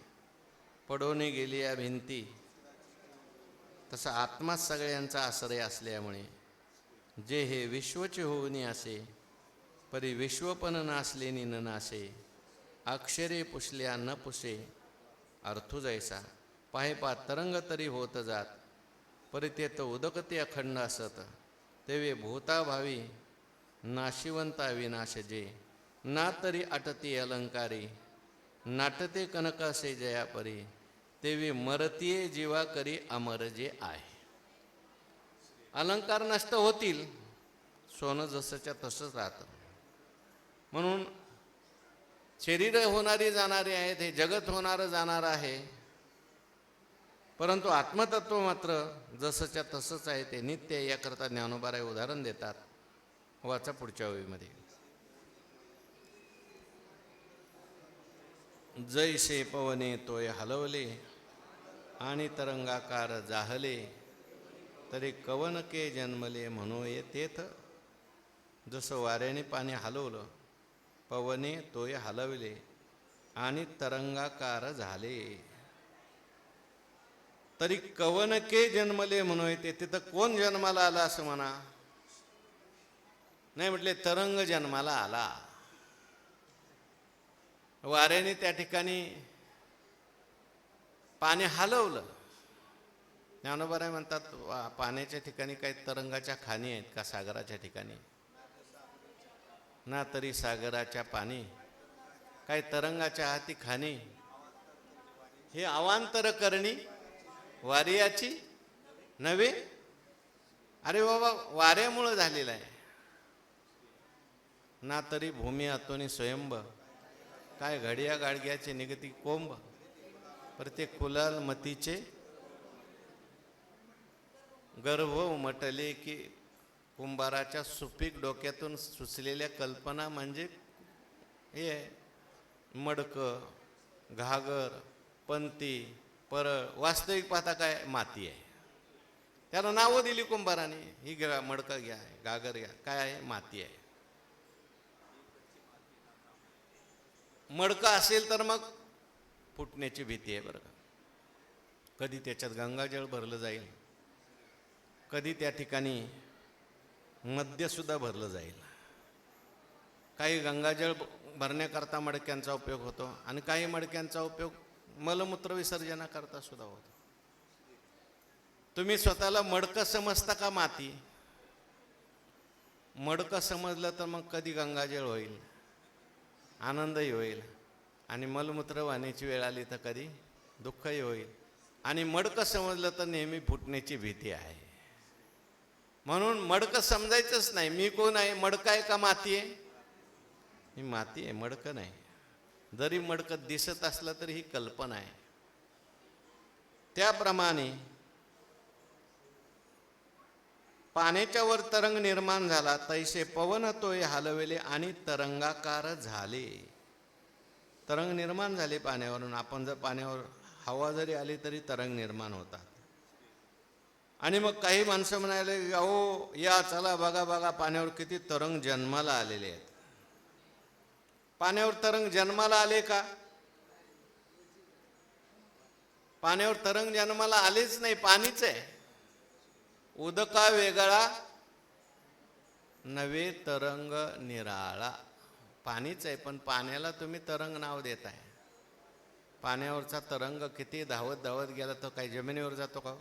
पडवणे गेली या भिंती. तसा आत्माच सगळ्यांचा आश्रय असल्यामुळे जे हे विश्वचे होऊनी असे, परी विश्वपण नासलेनी न नासे. अक्षरे पुसल्या न पुसे, अर्थू जैसा. पाहे पा तरंग तरी होत जात, परितेत उदकते अखंड असत. तेवे भूताभावी नाशिवंत अविनाश जे. ना तरी अटती अलंकारी, नाटते कनक असे जयापरी. तेवे मरतीये जीवा करी अमर जे आहे. अलंकार नष्ट होतील, सोनं जसंच्या तसंच राहतं. म्हणून शरीर होणारी जाणारी आहेत, हे जगत होणारं जाणार आहे, परंतु आत्मतत्व मात्र जसंच्या तसंच आहे, ते नित्य आहे. याकरता ज्ञानोबाराय उदाहरण देतात. वाचा पुढच्या ओळीमध्ये. जैसे पवने तोय हलवले आणि तरंगाकार जाहले तरी कवनके जन्मले म्हणो येतेथ. जसं वाऱ्याने पाणी हलवलं, पवने तोय हलवले आणि तरंगाकार झाले तरी कवनके जन्मले म्हणून येते. तिथं कोण जन्माला आला असं म्हणा नाही, म्हटले तरंग जन्माला आला. वाऱ्याने त्या ठिकाणी पाणी हलवलं. ज्ञानोबा म्हणतात पाण्याच्या ठिकाणी काही तरंगाच्या खाणी आहेत का सागराच्या ठिकाणी? ना तरी सागराच्या पाणी काही तरंगाच्या हाती खाणी. हे अवांतर करणी वारियाची नव्हे. अरे बाबा, वाऱ्यामुळं झालेलं आहे. ना तरी भूमी हातोनी स्वयंभ काय घडिया गाडग्याचे निगती कोंब. प्रत्येक कुलाल मतीचे गर्भ उमटले की कुंभाराच्या सुपीक डोक्यातून सुचलेल्या कल्पना म्हणजे हे मडकं, घागर, पंती, परळ. वास्तविक पाहता काय माती आहे. त्याला नावं दिली कुंभाराने. ही घ्या, मडकं घ्या, घागर घ्या. काय आहे? माती आहे. मडकं असेल तर मग फुटण्याची भीती आहे बरं का. कधी त्याच्यात गंगाजळ भरलं जाईल, कधी त्या ठिकाणी मद्यसुद्धा भरलं जाईल. काही गंगाजळ भरण्याकरता मडक्यांचा उपयोग होतो आणि काही मडक्यांचा उपयोग मलमूत्र विसर्जनाकरता सुद्धा होतो. तुम्ही स्वतःला मडकं समजता का माती? मडकं समजलं तर मग कधी गंगाजळ होईल, आनंदही होईल, आणि मलमूत्र वाहण्याची वेळ आली तर कधी दुःखही होईल. आणि मडकं समजलं तर नेहमी फुटण्याची भीती आहे. म्हणून मडकं समजायचंच नाही. मी कोण आहे? मडकं आहे का माती आहे? मी माती आहे, मडकं नाही. जरी मडकं दिसत असलं तरी ही कल्पना आहे. त्याप्रमाणे पाण्याच्या वर तरंग निर्माण झाला तैसे पवन तोय हलवेले आणि तरंगाकार झाले. तरंग निर्माण झाले पाण्यावरून. आपण जर पाण्यावर हवा जरी आली तरी तरंग निर्माण होतात. आणि मग काही माणसं म्हणाले, अहो या चला बघा बघा पाण्यावर किती तरंग जन्माला आलेले आहेत. पाण्यावर तरंग जन्माला आले का? पाण्यावर तरंग जन्माला आलेच नाही, पाणीच आहे. उदका वेगळा नवे तरंग निराळा. पाणीच आहे, पण पाण्याला तुम्ही तरंग नाव देताय. पाण्यावरचा तरंग किती धावत धावत गेला तो काही जमिनीवर जातो का?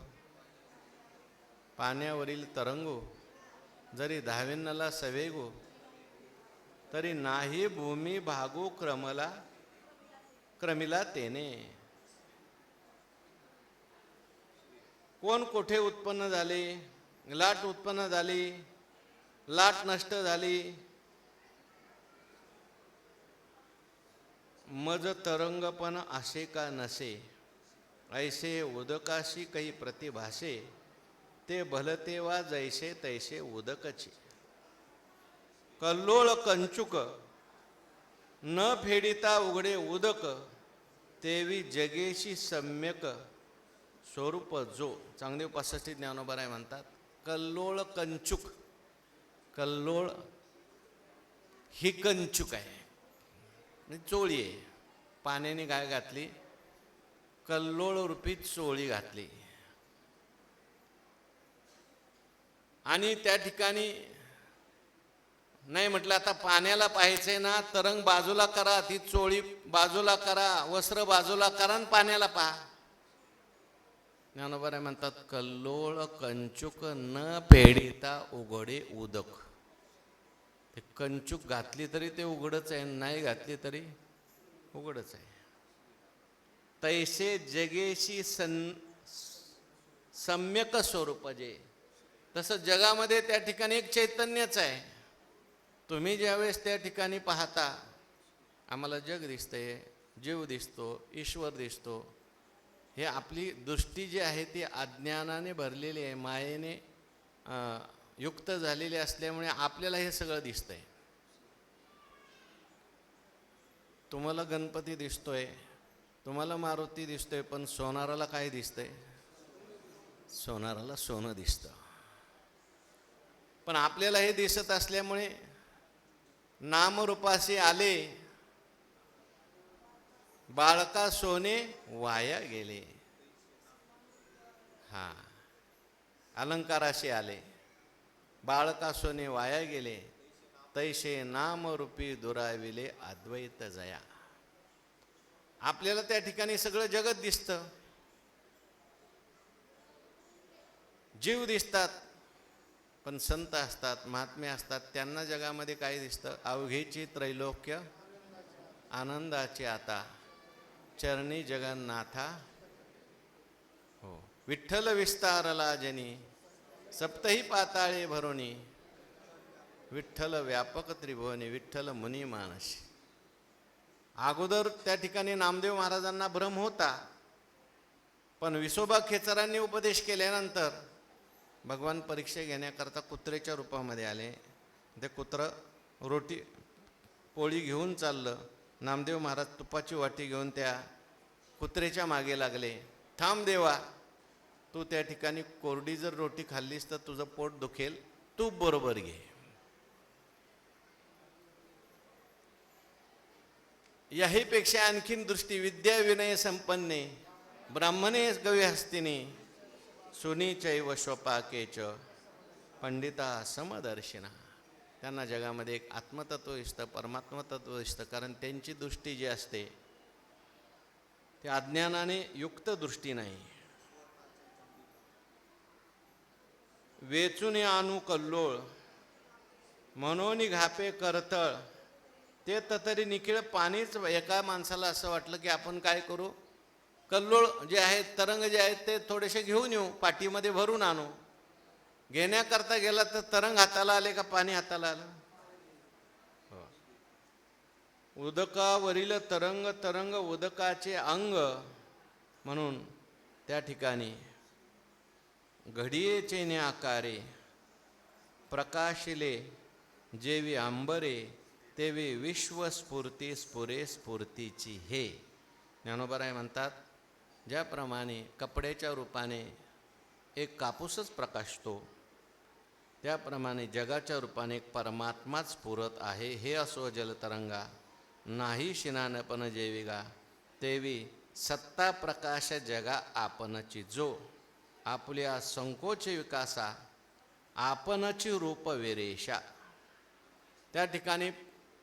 पाण्यावरील तरंगो जरी धावेन्नला सवेगो तरी नाही भूमी भागो क्रमिला तेने. कोण कोठे उत्पन्न झाले? लाट उत्पन्न झाली, लाट नष्ट झाली. मज तरंगपण असे का नसे, ऐसे उदकाशी काही प्रतिभासे. ते भलते वा जैसे तैसे उदकची. कल्लोळ कंचुक न फेडिता उघडे उदक, तेवी जगेशी सम्यक स्वरूप जो. चांगदेव 65 ज्ञानोबा म्हणतात, कल्लोळ कंचुक. कल्लोळ ही कंचुक आहे, चोळी आहे. पाण्याने गाय घातली, कल्लोळ रूपी चोळी घातली. आणि त्या ठिकाणी नाही म्हटलं आता पाण्याला पाहायचंय ना, तरंग बाजूला करा, ती चोळी बाजूला करा, वस्त्र बाजूला करा आणि पाण्याला पहा. ज्ञानोबा म्हणतात, कल्लोळ कंचुक न फेडिता उघडे उदक. ते कंचुक घातली तरी ते उघडच आहे, नाही घातली तरी उघडच आहे. तैसे जगेशी सम्यक स्वरूप जे. तसं जगामध्ये त्या ठिकाणी एक चैतन्यच आहे. तुम्ही ज्यावेळेस त्या ठिकाणी पाहता, आम्हाला जग दिसतंय, जीव दिसतो, ईश्वर दिसतो. हे आपली दृष्टी जी आहे ती अज्ञानाने भरलेली आहे, मायेने युक्त झालेली असल्यामुळे आपल्याला हे सगळं दिसतंय. तुम्हाला गणपती दिसतोय, तुम्हाला मारुती दिसतोय, पण सोनाराला काय दिसतंय? सोनाराला सोनं दिसतं. पण आपल्याला हे दिसत असल्यामुळे नामरूपाशी आले, बाळका सोने वाया गेले. हा, अलंकाराशी आले, बाळका सोने वाया गेले, तैसे नामरूपी दुराविले अद्वैत जया. आपल्याला त्या ठिकाणी सगळं जगत दिसतं, जीव दिसतात, पण संत असतात, महात्मे असतात, त्यांना जगामध्ये काय दिसतं? अवघेची त्रैलोक्य आनंदाची आता, चरणी जगन्नाथा. हो, विठ्ठल विस्तारला जनी, सप्तही पाताळे भरोनी, विठ्ठल व्यापक त्रिभुवनी, विठ्ठल मुनी मानसी. अगोदर त्या ठिकाणी नामदेव महाराजांना भ्रम होता, पण विसोबा खेचरांनी उपदेश केल्यानंतर भगवान परीक्षा घेण्याकरता कुत्र्याच्या रूपामध्ये आले. ते कुत्रं रोटी पोळी घेऊन चाललं. नामदेव महाराज तुपाची वाटी घेऊन त्या कुत्र्याच्या मागे लागले. थांब देवा, तू त्या ठिकाणी कोरडी जर रोटी खाल्लीस तर तुझं पोट दुखेल, तूप बरोबर घे. याहीपेक्षा आणखीन दृष्टी, विद्या विनय संपन्ने, ब्राह्मणे गविहस्तिनी, सुनी चैव स्वपाकेच, पंडिता समदर्शिना. त्यांना जगामध्ये एक आत्मतत्व दिसतं, परमात्म तत्व दिसतं, कारण त्यांची दृष्टी जी असते ती अज्ञानाने युक्त दृष्टी नाही. वेचून आणू कल्लोळ, मनोनी घापे करतळ, ते तरी निखिळ पाणीच. एका माणसाला असं वाटलं की आपण काय करू, कल्लोळ जे आहेत, तरंग जे आहेत ते थोडेसे घेऊन येऊ, पाठीमध्ये भरून आणू. घेण्याकरता गेला तर तरंग हाताला आले का पाणी हाताला आलं? उदकावरील तरंग, तरंग उदकाचे अंग. म्हणून त्या ठिकाणी घडियेचे ने आकारे, प्रकाशिले जेवी अंबरे, तेवी विश्वस्फूर्ती स्फुरे स्फूर्तीची हे. ज्ञानोबाराय म्हणतात, ज्याप्रमाणे कपड्याच्या रूपाने एक कापूसच प्रकाशतो, त्याप्रमाणे जगाच्या रूपाने एक परमात्माच स्फुरत आहे. हे असो जलतरंगा, नाही शिनानपण जेविगा, तेवी सत्ता प्रकाश जगा आपणची जो, आपल्या संकोच विकासा आपणची रूप विरेशा. त्या ठिकाणी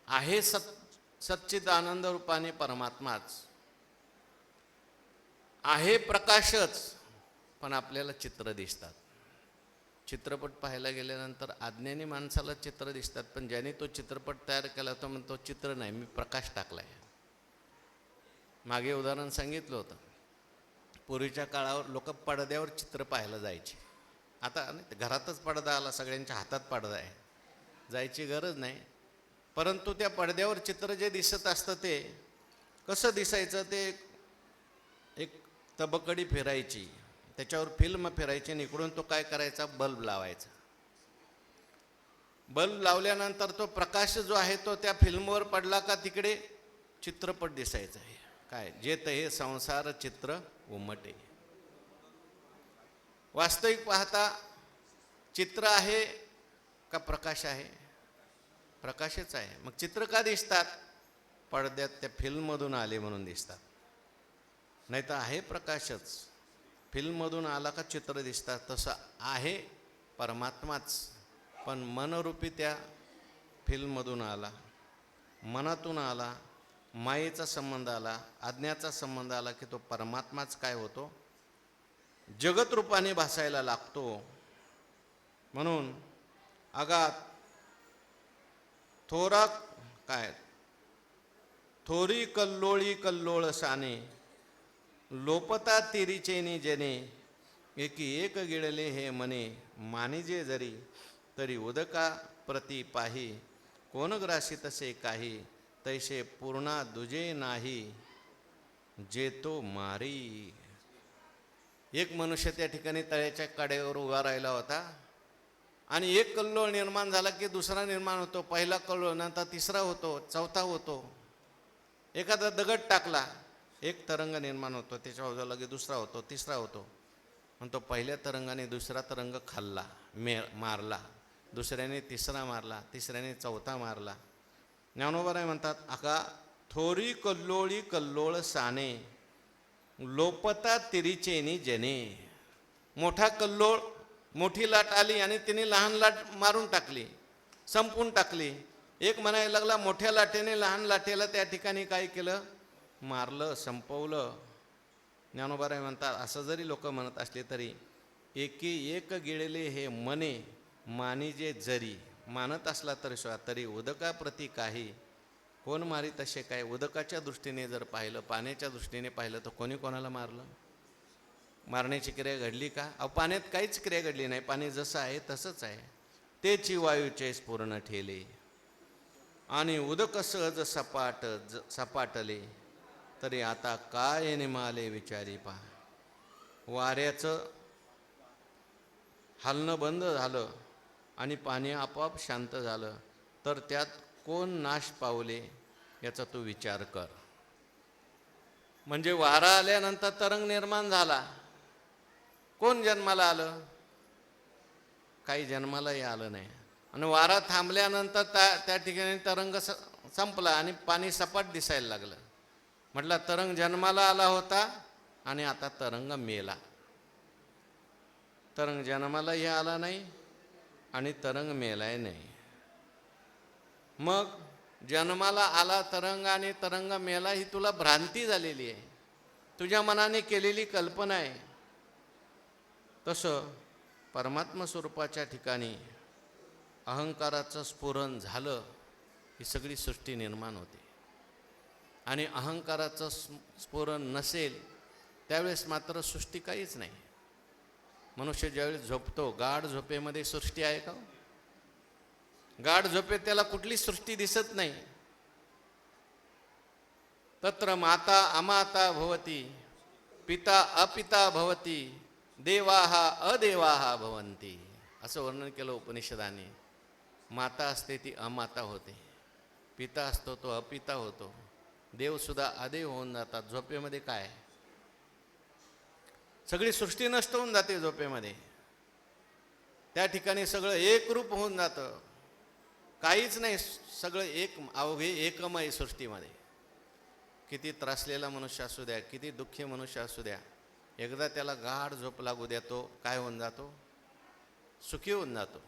आहे सच्चिद आनंद रूपाने परमात्माच आहे, प्रकाशच. पण आपल्याला चित्र दिसतात. चित्रपट पाहायला गेल्यानंतर अज्ञानी माणसाला चित्र दिसतात, पण ज्याने तो चित्रपट तयार केला तो म्हणतो चित्र नाही, मी प्रकाश टाकलाय. मागे उदाहरण सांगितलं होतं, पूर्वीच्या काळावर लोक पडद्यावर चित्र पाहायला जायचे. आता घरातच पडदा आला, सगळ्यांच्या हातात पडदा आहे, जायची गरज नाही. परंतु त्या पडद्यावर चित्र जे दिसत असतं ते कसं दिसायचं? ते एक तबकडी फिरायची, त्याच्यावर फिल्म फिरायची, आणि इकडून तो काय करायचा, बल्ब लावायचा. बल्ब लावल्यानंतर तो प्रकाश जो आहे तो त्या फिल्मवर पडला का तिकडे चित्रपट दिसायचा आहे. काय जे हे संसार चित्र उमटे. वास्तविक पाहता चित्र आहे का प्रकाश आहे? प्रकाशच आहे. मग चित्र का दिसतात? पडद्यात त्या फिल्ममधून आले म्हणून दिसतात, नाही तर आहे प्रकाशच. फिल्ममधून आला का चित्र दिसतात. तसं आहे परमात्माच, पण मनरूपी त्या फिल्ममधून आला, मनातून आला, मायेचा संबंध आला, आज्ञाचा संबंध आला की तो परमात्माच काय होतो, जगत रूपाने भासायला लागतो. म्हणून अगात थोरा काय थोरी कल्लोळी कल्लोळ साने, लोपता तिरीचेनी जने, एकी एक गिळले हे मने, मानिजे जरी तरी उदका प्रती पाही, कोण ग्रासी तसे काही, तैसे पूर्णा दुजे नाही, जेतो मारी. एक मनुष्य त्या ठिकाणी तळ्याच्या कडेवर उभा राहिला होता, आणि एक कल्लोळ निर्माण झाला की दुसरा निर्माण होतो, पहिला कल्लोळ नंतर तिसरा होतो, चौथा होतो. एखादा दगड टाकला, एक तरंग निर्माण होतो, त्याच्या बाजूला लगेच दुसरा होतो, तिसरा होतो. पण तो पहिल्या तरंगाने दुसरा तरंग खाल्ला, मारला, दुसऱ्याने तिसरा मारला, तिसऱ्याने चौथा मारला. ज्ञानोबा म्हणतात, आका थोरी कल्लोळी कल्लोळ साने, लोपता तिरीचेनी जने. मोठा कल्लोळ, मोठी लाट आली आणि तिने लहान लाट मारून टाकली, संपून टाकली. एक म्हणायला लागला, मोठ्या लाटेने लहान लाटेला त्या ठिकाणी काय केलं, मारलं, संपवलं. ज्ञानोबाराय म्हणतात, असं जरी लोक म्हणत असले तरी एकी एक गिळले हे मने, मानिजे जरी. मानत असला तरी उदकाप्रती काही कोण मारी तसे काय. उदकाच्या दृष्टीने जर पाहिलं, पाण्याच्या दृष्टीने पाहिलं तर कोणी कोणाला मारलं? मारण्याची क्रिया घडली का? पाण्यात काहीच क्रिया घडली नाही. पाणी जसं आहे तसंच आहे. तेची वायूचे स्फुरण ठेले आणि उदक सहज सपाटले, तरी आता काय निमाले विचारी पहा. वाऱ्याचं हलणं बंद झालं आणि पाणी आपोआप शांत झालं, तर त्यात कोण नाश पावले याचा तू विचार कर. म्हणजे वारा आल्यानंतर तरंग निर्माण झाला, कोण जन्माला आलं? काही जन्मालाही आलं नाही. आणि वारा थांबल्यानंतर त्या ठिकाणी तरंग संपला आणि पाणी सपाट दिसायला लागलं. म्हटलं तरंग जन्माला आला होता आणि आता तरंग मेला. तरंग जन्मालाही आला नाही आणि तरंग मेलाय नाही. मग जन्माला आला तरंग आणि तरंग मेला ही तुला भ्रांती झालेली आहे, तुझ्या मनाने केलेली कल्पना आहे. तसं परमात्मा स्वरूपाच्या ठिकाणी अहंकाराचं स्फुरण झालं, ही सगळी सृष्टी निर्माण होते. आणि अहंकाराचं स्फुरण नसेल त्यावेळेस मात्र सृष्टी काहीच नाही. मनुष्य ज्यावेळेस झोपतो, गाढ झोपेमध्ये सृष्टी आहे का? गाढ झोपेत त्याला कुठली सृष्टी दिसत नाही. तत्र माता अमाता भवती, पिता अपिता भवती, देवाहा अदेवाहा भवंती, असं वर्णन केलं उपनिषदाने. माता असते ती अमाता होते, पिता असतो तो अपिता होतो, देवसुद्धा अदेव होऊन जातात. झोपेमध्ये काय? सगळी सृष्टी नष्ट होऊन जाते झोपेमध्ये. त्या ठिकाणी सगळं एकरूप होऊन जातं, काहीच नाही, सगळं एक अवघे एकमय सृष्टीमध्ये. किती त्रासलेला मनुष्य असू द्या, किती दुःखी मनुष्य असू द्या, एकदा त्याला गाढ झोप लागू द्या, तो काय होऊन जातो? सुखी होऊन जातो.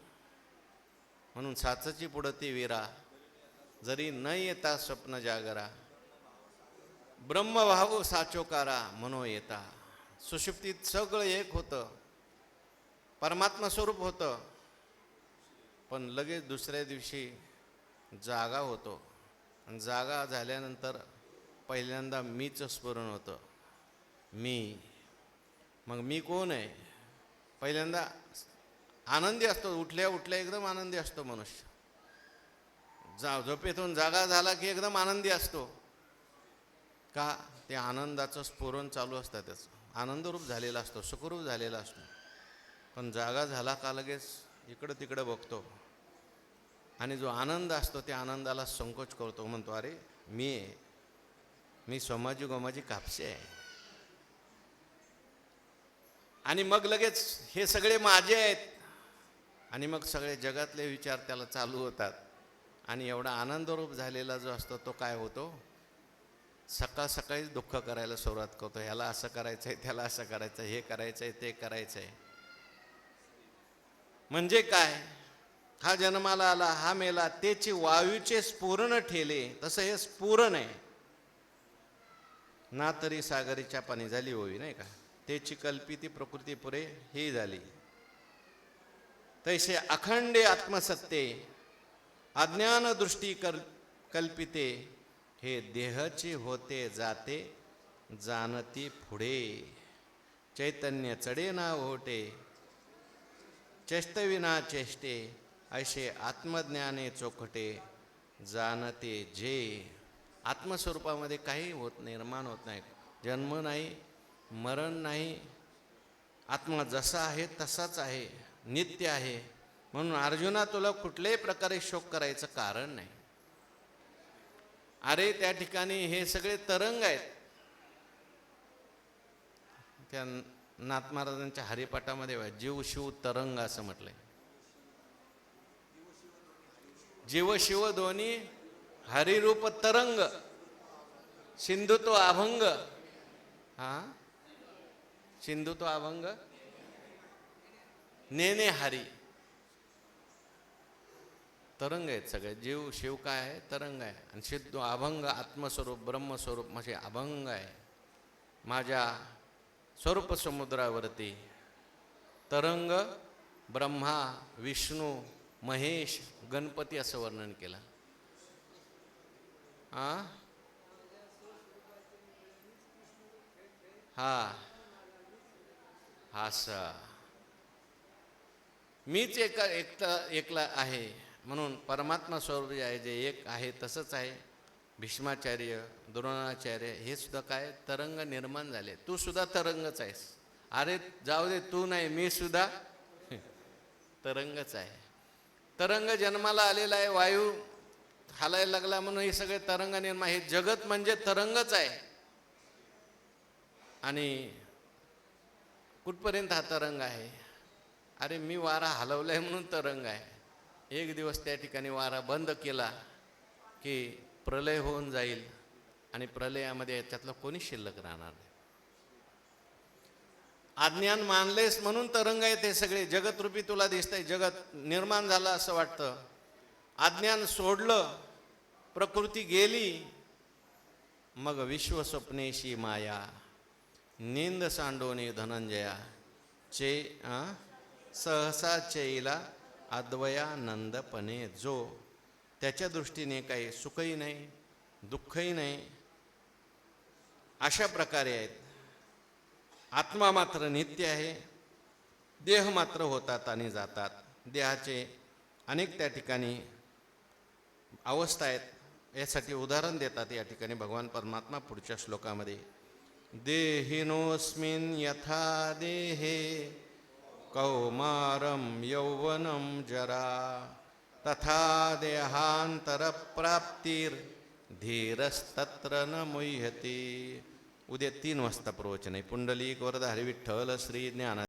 म्हणून साचची पुढती वीरा, जरी न येता स्वप्न जागरा, ब्रह्मभाव साचोकारा म्हणो येता. सुषुप्तीत सगळं एक होतं, परमात्मा स्वरूप होतं, पण लगेच दुसऱ्या दिवशी जागा होतो. आणि जागा झाल्यानंतर पहिल्यांदा मीच स्मरण होतं, मी. मग मी कोण आहे? पहिल्यांदा आनंदी असतो, उठल्या उठल्या एकदम आनंदी असतो मनुष्य. झोपेतून जागा झाला की एकदम आनंदी असतो. का? ते आनंदाचं स्फुरण चालू असतं, त्याचं आनंदरूप झालेला असतो, सुखरूप झालेला असतो. पण जागा झाला का लगेच इकडं तिकडं बघतो आणि जो आनंद असतो त्या आनंदाला संकोच करतो, म्हणतो अरे मी सोमाजी गोमाजी कापसे आहे. आणि मग लगेच हे सगळे माझे आहेत, आणि मग सगळे जगातले विचार त्याला चालू होतात. आणि एवढा आनंदरूप झालेला जो असतो तो काय होतो? सकाळ सकाळीच दुःख करायला सुरुवात करतो. ह्याला असं करायचं आहे, त्याला असं करायचं, हे करायचं आहे, ते करायचं आहे. म्हणजे काय? हा जन्माला आला, हा मेला, त्याची वायूचे स्फुरण ठेले. तसं हे स्फुरण आहे ना, तरी सागरीच्या पाणी झाली होई, नाही का? त्याची कल्पिती प्रकृती पुरे ही झाली. तैसे अखंडे आत्मसत्ते अज्ञान दृष्टी कल्पिते, हे देहची होते जाते जाणती पुढे. चैतन्य चढे ना ओटे, चेष्टविना चेष्टे, ऐसे आत्मज्ञाने चोखटे जाणते जे. आत्मस्वरूपामध्ये काही निर्माण होत नाही, जन्म नाही, मरण नाही. आत्मा जसा आहे तसाच आहे, नित्य आहे. म्हणून अर्जुना, तुला कुठल्याही प्रकारे शोक करायचं कारण नाही. अरे त्या ठिकाणी हे सगळे तरंग आहेत. त्या नाथ महाराजांच्या हरिपाठामध्ये जीव शिव तरंग असं म्हटलंय. जीव शिव दोन्ही हरिरूप तरंग, सिंधुत्व अभंग. हा, सिंधुत्व अभंग नेने हरी. तरंग आहेत सगळे. जीव शिव काय आहे? तरंग आहे. आणि सिद्ध अभंग आत्मस्वरूप ब्रह्मस्वरूप म्हणजे अभंग आहे. माझ्या स्वरूप समुद्रावरती तरंग ब्रह्मा विष्णू महेश गणपती असं वर्णन केलं. हा असं मीच एकला आहे म्हणून परमात्मा स्वरूप आहे जे एक आहे तसंच आहे. भीष्माचार्य द्रोणाचार्य हे सुद्धा काय तरंग निर्माण झाले. तू सुद्धा तरंगच आहेस. अरे जाऊ दे, तू नाही मी सुद्धा तरंगच आहे. तरंग जन्माला आलेला आहे. वायू हालायला लागला म्हणून हे सगळे तरंग निर्माण. हे जगत म्हणजे तरंगच आहे. आणि कुठपर्यंत हा तरंग आहे? अरे मी वारा हलवलाय म्हणून तरंग आहे. एक दिवस त्या ठिकाणी वारा बंद केला की प्रलय होऊन जाईल आणि प्रलयामध्ये त्यातलं कोणी शिल्लक राहणार नाही. अज्ञान मानलेस म्हणून तरंग आहे ते सगळे. जगतरूपी तुला दिसतंय, जगत निर्माण झालं असं वाटतं. अज्ञान सोडलं, प्रकृती गेली, मग विश्व स्वप्नेशी माया निंद सांडोनी धनंजया चे सहसा चैला अद्वयानंदपणे जो. त्याच्या दृष्टीने काही सुखही नाही दुःखही नाही अशा प्रकारे आहेत. आत्मा मात्र नित्य आहे. देह मात्र होतात आणि जातात. देहाचे अनेक त्या ठिकाणी अवस्था आहेत. यासाठी उदाहरण देतात या ठिकाणी भगवान परमात्मा पुढच्या श्लोकामध्ये. देहिनोस्मिन् यथा देहे कौमारं यौवनं जरा तथा देहांतरप्राप्तिर् धीरस्तत्र न मुह्यति. उद्या 3 वाजता प्रवचन आहे. पुंडलिक वरद हरिविठ्ठल श्री ज्ञान